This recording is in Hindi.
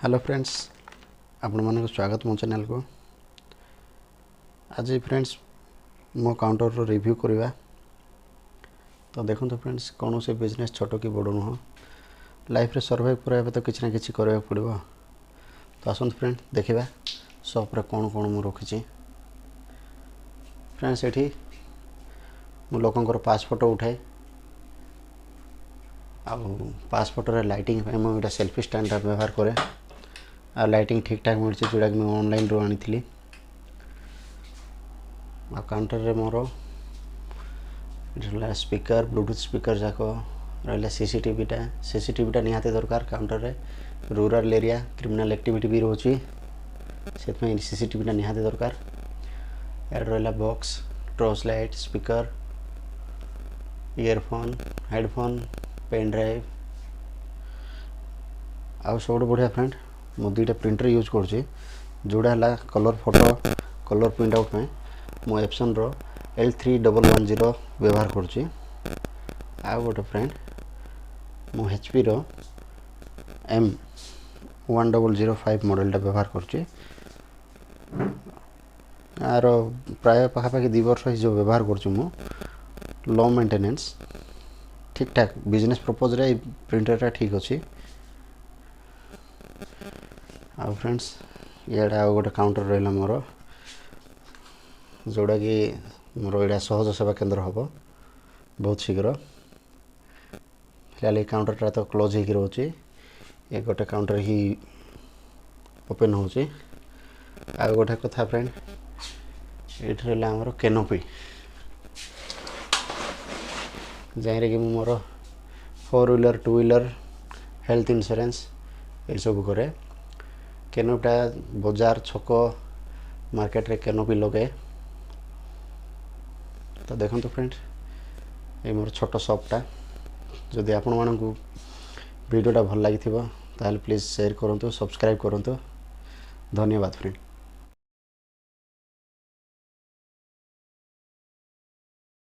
हेलो फ्रेंड्स, आपण मानक स्वागत मो चैनल को। आज फ्रेंड्स मो काउंटर रो रिव्यू करवा। तो देखो तो फ्रेंड्स, कौन से बिजनेस छोटो कि बड़ नुह, लाइफ रे सर्वाइव करबा तो किसी ना किसी करबा पड़ो। तो आसत फ्रेंड देखा शॉप रे कौन कौन मु रखी। फ्रेंड्स ये मु लोकंकर पास फोटो उठाए आ पास फोटो रे लाइटिंग मुझे सेल्फी स्टैंड व्यवहार करे। आ लाइटिंग ठीक ठाक मिली जोड़ा कि मुझे ऑनलाइन रो आनी थी। आ काउंटर रे मोर स्पीकर ब्लूटूथ स्पीकर जाक रहा। सीसीटीवी निहाती दरकार। काउंटर रे रूरल एरिया क्रिमिनल एक्टिविटी भी रोचे से सीसीटीवी निहाती दरकार। यार रहा box torch light speaker earphone headphone pen drive आ सब बढ़िया फ्रेंड मु दुईटा प्रिंटर यूज कर जोड़ा है colour photo colour print out में मो एप्सन रो L3110 व्यवहार करुँची। आ गोटे फ्रेंड मु HP रो M1005 मॉडल व्यवहार करुँची। यार प्राय पाखापाखि 2 वर्ष जो व्यवहार करूँ लो मेंटेनेंस ठीक ठाक बिजनेस पर्पज रे प्रिंटर ठीक अच्छी। आ फ्रेंड्स इे आ गोटे काउंटर रहा मोर जोड़ा कि मोर यहाँ सहज सेवा केन्द्र हम बहुत शीघ्र। फिलहाल काउंटर तो क्लोज हो रोचे। ये गोटे काउंटर ही ओपन हो। गोटे कथा फ्रेंड ये रहा आमर कैनोपी जहाँ कि मोर 4 व्हीलर 2 व्हीलर हेल्थ इंश्योरेंस ये सब करे। कैनोपीटा बाजार छक मार्केट रे कैनोपी लगे। तो देखो फ्रेंड ये मोर छोट शॉपटा जदि आपण मानू वीडियोटा भल लगी प्लीज़ शेयर करूँ सब्सक्राइब करूँ। धन्यवाद फ्रेंड।